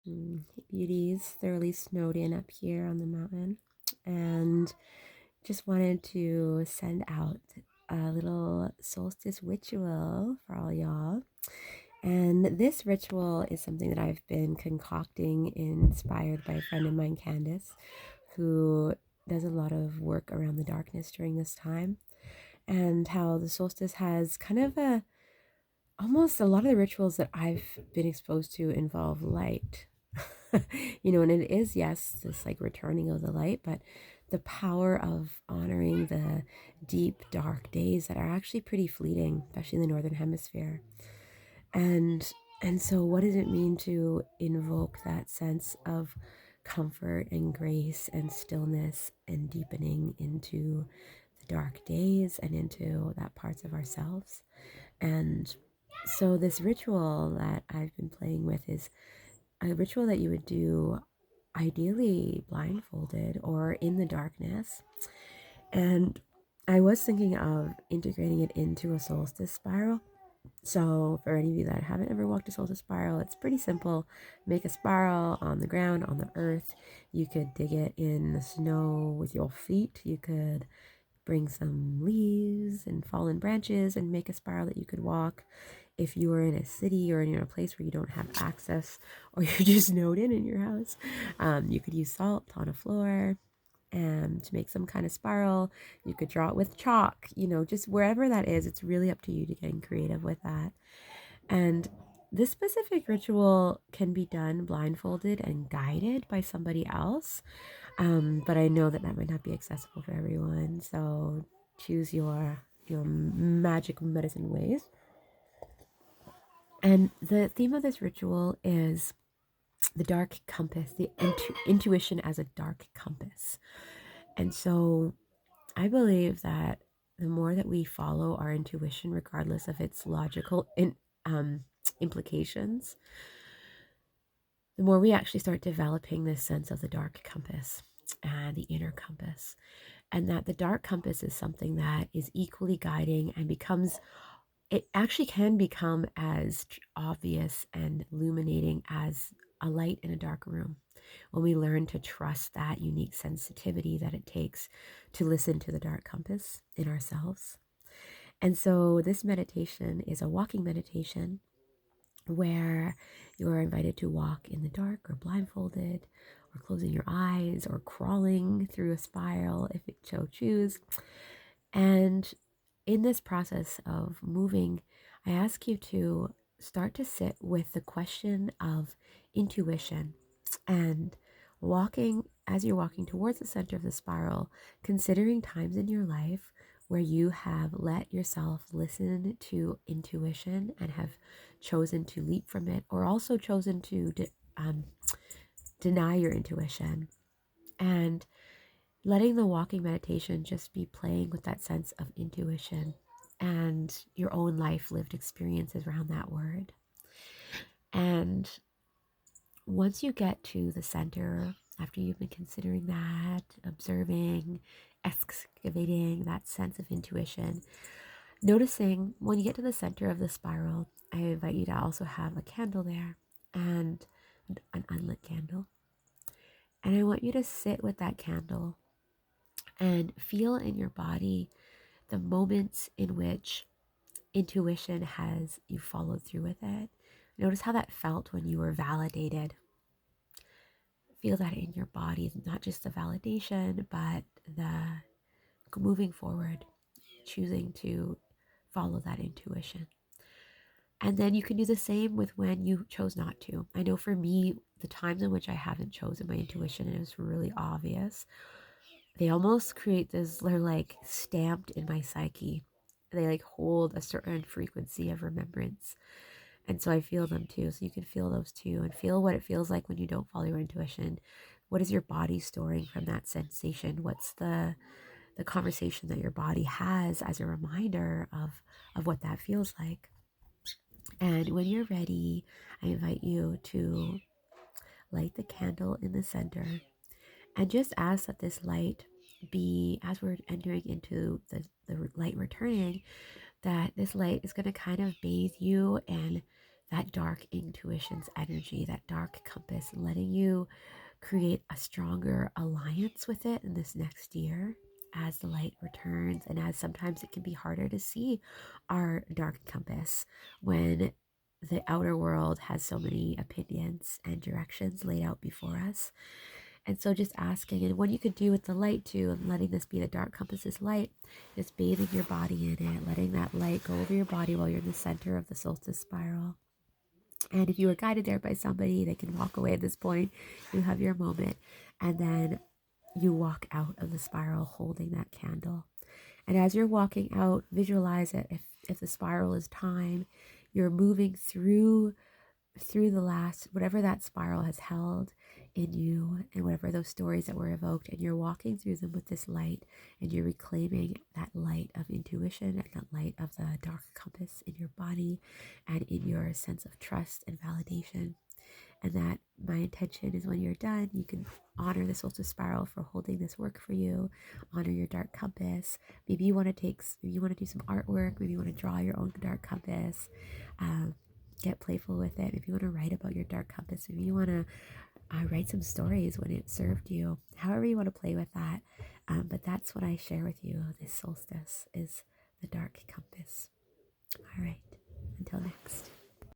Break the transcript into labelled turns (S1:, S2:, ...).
S1: Hey beauties, thoroughly snowed in up here on the mountain, and just wanted to send out a little solstice ritual for all y'all. And this ritual is something that I've been concocting, inspired by a friend of mine, Candace, who does a lot of work around the darkness during this time, and how the solstice has kind of a almost a lot of the rituals that I've been exposed to involve light. And it is, yes, this like returning of the light, but the power of honoring the deep, dark days that are actually pretty fleeting, especially in the Northern Hemisphere. And and so what does it mean to invoke that sense of comfort and grace and stillness and deepening into the dark days and into that parts of ourselves? And so this ritual that I've been playing with is a ritual that you would do ideally blindfolded or in the darkness. And I was thinking of integrating it into a solstice spiral. So, for any of you that haven't ever walked a solstice spiral, it's pretty simple. Make a spiral on the ground, on the earth. You could dig it in the snow with your feet. You could bring some leaves and fallen branches and make a spiral that you could walk. If you are in a city or in a place where you don't have access, or you're just snowed in your house, you could use salt on a floor and to make some kind of spiral. You could draw it with chalk, just wherever that is. It's really up to you to getting creative with that. And this specific ritual can be done blindfolded and guided by somebody else. But I know that that might not be accessible for everyone. So choose your magic medicine ways. And the theme of this ritual is the dark compass, the intuition as a dark compass. And so I believe that the more that we follow our intuition, regardless of its logical um, implications, the more we actually start developing this sense of the dark compass and the inner compass. And that the dark compass is something that is equally guiding and it actually can become as obvious and illuminating as a light in a dark room when we learn to trust that unique sensitivity that it takes to listen to the dark compass in ourselves. And so this meditation is a walking meditation where you are invited to walk in the dark or blindfolded or closing your eyes or crawling through a spiral if it so choose. And in this process of moving, I ask you to start to sit with the question of intuition and walking as you're walking towards the center of the spiral, considering times in your life where you have let yourself listen to intuition and have chosen to leap from it, or also chosen to deny your intuition. And letting the walking meditation just be playing with that sense of intuition and your own life lived experiences around that word. And once you get to the center, after you've been considering that, observing, excavating that sense of intuition, noticing when you get to the center of the spiral, I invite you to also have a candle there and an unlit candle. And I want you to sit with that candle and feel in your body the moments in which intuition has you followed through with it. Notice how that felt when you were validated. Feel that in your body, not just the validation, but the moving forward, choosing to follow that intuition. And then you can do the same with when you chose not to. I know for me, the times in which I haven't chosen my intuition and it was really obvious, they almost create this, they're like stamped in my psyche. They like hold a certain frequency of remembrance. And so I feel them too. So you can feel those too and feel what it feels like when you don't follow your intuition. What is your body storing from that sensation? What's the conversation that your body has as a reminder of what that feels like? And when you're ready, I invite you to light the candle in the center and just ask that this light be, as we're entering into the light returning, that this light is going to kind of bathe you and that dark intuition's energy, that dark compass, letting you create a stronger alliance with it in this next year as the light returns, and as sometimes it can be harder to see our dark compass when the outer world has so many opinions and directions laid out before us. And so just asking, and what you could do with the light too, and letting this be the dark compass's light, just bathing your body in it, letting that light go over your body while you're in the center of the solstice spiral. And if you were guided there by somebody, they can walk away at this point. You have your moment. And then you walk out of the spiral holding that candle. And as you're walking out, visualize it. If the spiral is time, you're moving through the last, whatever that spiral has held in you, and whatever those stories that were evoked, and you're walking through them with this light, and you're reclaiming that light of intuition and that light of the dark compass in your body and in your sense of trust and validation. And that my intention is when you're done, you can honor the solstice spiral for holding this work for you, honor your dark compass. Maybe you want to do some artwork, maybe you want to draw your own dark compass. Get playful with it. If you want to write about your dark compass, maybe you want to write some stories when it served you, however you want to play with that. But that's what I share with you this solstice is the dark compass. All right, until next.